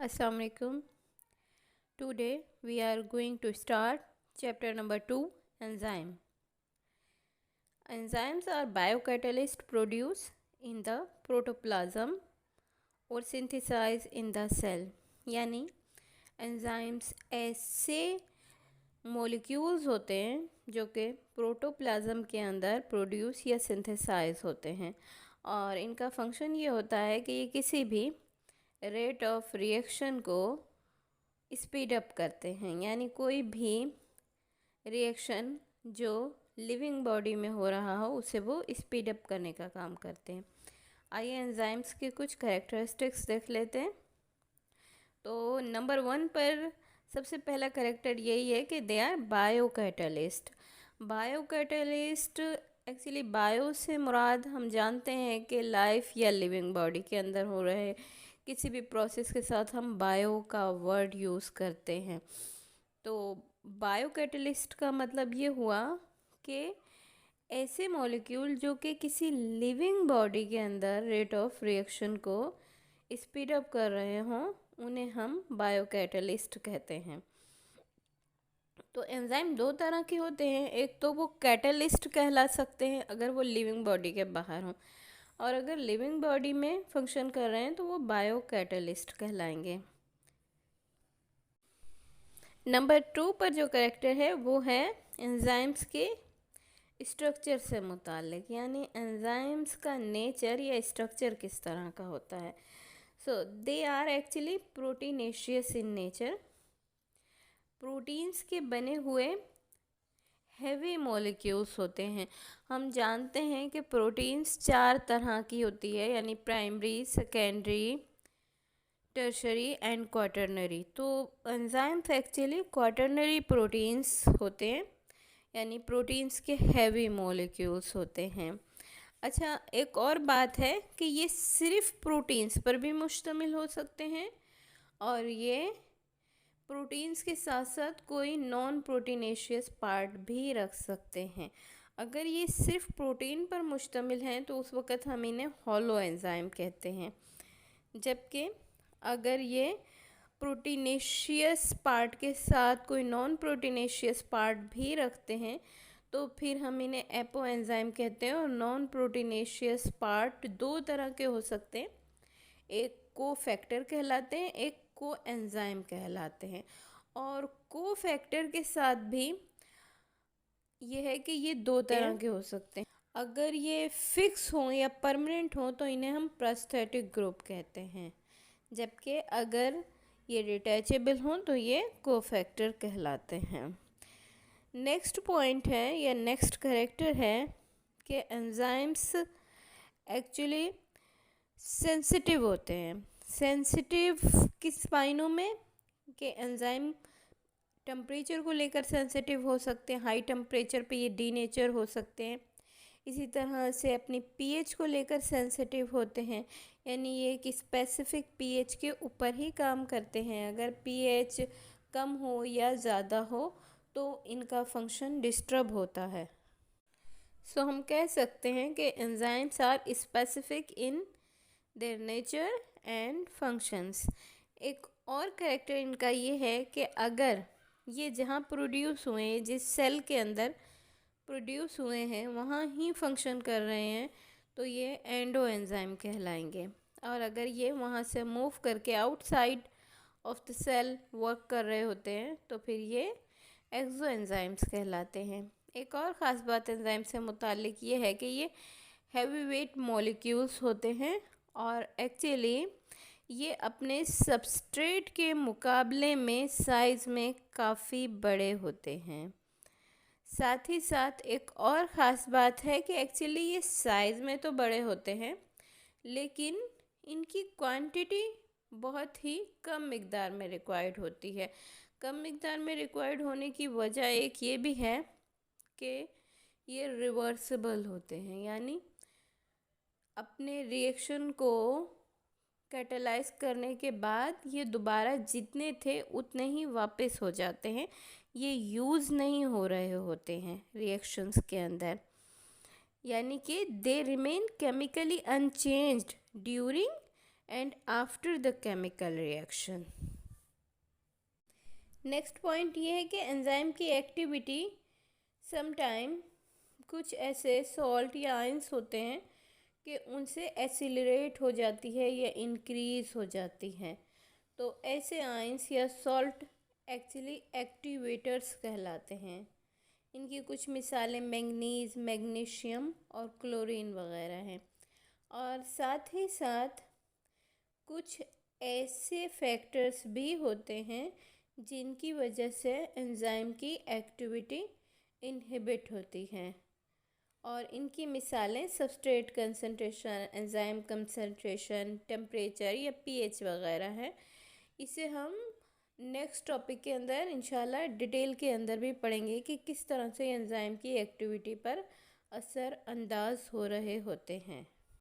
Assalamu alaikum. Today we are going to start chapter number 2, enzyme. Enzymes are biocatalysts produced in the protoplasm और synthesized in the cell. यानी enzymes ऐसे molecules होते हैं जो कि protoplasm के अंदर प्रोड्यूस या सिंथेसाइज होते हैं और इनका फंक्शन ये होता है कि ये किसी भी रेट ऑफ रिएक्शन को स्पीड अप करते हैं। यानी कोई भी रिएक्शन जो लिविंग बॉडी में हो रहा हो उसे वो स्पीड अप करने का काम करते हैं। आइए एंजाइम्स के कुछ कैरेक्टरिस्टिक्स देख लेते हैं। तो नंबर 1 पर सबसे पहला कैरेक्टर यही है कि they are biocatalyst. Biocatalyst actually bio से मुराद हम जानते हैं कि लाइफ या लिविंग बॉडी के अंदर हो रहे किसी भी प्रोसेस के साथ हम बायो का वर्ड यूज़ करते हैं। तो बायोकैटलिस्ट का मतलब ये हुआ कि ऐसे मॉलिक्यूल जो कि किसी लिविंग बॉडी के अंदर रेट ऑफ रिएक्शन को स्पीड अप कर रहे हों उन्हें हम बायोकैटलिस्ट कहते हैं। तो एंजाइम दो तरह के होते हैं, एक तो वो कैटलिस्ट कहला सकते हैं अगर वो लिविंग बॉडी के बाहर हों, और अगर लिविंग बॉडी में फंक्शन कर रहे हैं तो वो बायोकैटलिस्ट कहलाएंगे। नंबर 2 पर जो कैरेक्टर है वो है एंजाइम्स के स्ट्रक्चर से मुताल्लिक, यानी एंजाइम्स का नेचर या स्ट्रक्चर किस तरह का होता है। So they are actually proteinaceous in nature. Proteins के बने हुए हैवी मॉलिक्यूल्स होते हैं। हम जानते हैं कि प्रोटीन्स 4 तरह की होती है, यानी primary, secondary, tertiary and quaternary. तो एंजाइम्स एक्चुअली क्वाटरनरी प्रोटीन्स होते हैं, यानी प्रोटीन्स के हैवी मॉलिक्यूल्स होते हैं। अच्छा, एक और बात है कि ये सिर्फ प्रोटीन्स पर भी मुश्तमिल हो सकते हैं और ये प्रोटीन्स के साथ साथ कोई नॉन प्रोटीनेशियस पार्ट भी रख सकते हैं। अगर ये सिर्फ प्रोटीन पर मुश्तमिल हैं तो उस वक़्त हम इन्हें हॉलो एंजाइम कहते हैं, जबकि अगर ये प्रोटीनेशियस पार्ट के साथ कोई नॉन प्रोटीनेशियस पार्ट भी रखते हैं तो फिर हम इन्हें एपो एंजाइम कहते हैं। और नॉन प्रोटीनेशियस पार्ट 2 तरह के हो सकते हैं, एक को फैक्टर कहलाते हैं, एक को एंजाइम कहलाते हैं। और को फैक्टर के साथ भी ये है कि ये 2 तरह के हो सकते हैं। अगर ये फिक्स हों या परमानेंट हों तो इन्हें हम प्रोस्थेटिक ग्रुप कहते हैं, जबकि अगर ये डिटैचेबल हों तो ये को फैक्टर कहलाते हैं। नेक्स्ट पॉइंट है या नेक्स्ट कैरेक्टर है कि एंजाइम्स एक्चुअली सेंसिटिव होते हैं। सेंसिटिव किस मायनों में कि एंजाइम टेम्परेचर को लेकर सेंसिटिव हो सकते हैं, हाई टेम्परेचर पे ये डीनेचर हो सकते हैं। इसी तरह से अपनी पीएच को लेकर सेंसिटिव होते हैं, यानी ये एक स्पेसिफिक पीएच के ऊपर ही काम करते हैं। अगर पीएच कम हो या ज़्यादा हो तो इनका फंक्शन डिस्टर्ब होता है। सो हम कह सकते हैं कि enzymes are specific in their nature and functions. एक और कैरेक्टर इनका ये है कि अगर ये जहाँ प्रोड्यूस हुए हैं, जिस सेल के अंदर प्रोड्यूस हुए हैं वहाँ ही फंक्शन कर रहे हैं तो ये एंडो एंजाइम कहलाएंगे। और अगर ये वहाँ से मूव करके outside of the cell work कर रहे होते हैं तो फिर ये एक्सो एंजाइम्स कहलाते हैं। एक और ख़ास बात एंजाइम से मुतालिक ये है कि ये हैवी वेट मॉलिक्यूल्स होते हैं और एक्चुअली ये अपने सबस्ट्रेट के मुकाबले में साइज़ में काफ़ी बड़े होते हैं। साथ ही साथ एक और ख़ास बात है कि एक्चुअली ये साइज़ में तो बड़े होते हैं लेकिन इनकी क्वांटिटी बहुत ही कम मिक़दार में रिक्वायर्ड होती है। कम मिक़दार में रिक्वायर्ड होने की वजह एक ये भी है कि ये रिवर्सिबल होते हैं, यानी अपने रिएक्शन को कैटेलाइज करने के बाद ये दोबारा जितने थे उतने ही वापस हो जाते हैं, ये यूज़ नहीं हो रहे होते हैं रिएक्शंस के अंदर, यानी कि they remain chemically unchanged during and after the chemical reaction. Next point ये है कि एंजाइम की एक्टिविटी समटाइम कुछ ऐसे सॉल्ट या आयंस होते हैं कि उनसे एसिलरेट हो जाती है या इंक्रीज़ हो जाती है। तो ऐसे आयंस या सॉल्ट एक्चुअली एक्टिवेटर्स कहलाते हैं। इनकी कुछ मिसालें मैंगनीज़, मैग्नीशियम और क्लोरीन वगैरह हैं। और साथ ही साथ कुछ ऐसे फैक्टर्स भी होते हैं जिनकी वजह से एंजाइम की एक्टिविटी इनहिबिट होती है। और इनकी मिसालें substrate concentration, enzyme concentration, temperature या पीएच वगैरह है। इसे हम नेक्स्ट टॉपिक के अंदर इंशाल्लाह डिटेल के अंदर भी पढ़ेंगे कि किस तरह से एंजाइम की एक्टिविटी पर असर अंदाज हो रहे होते हैं।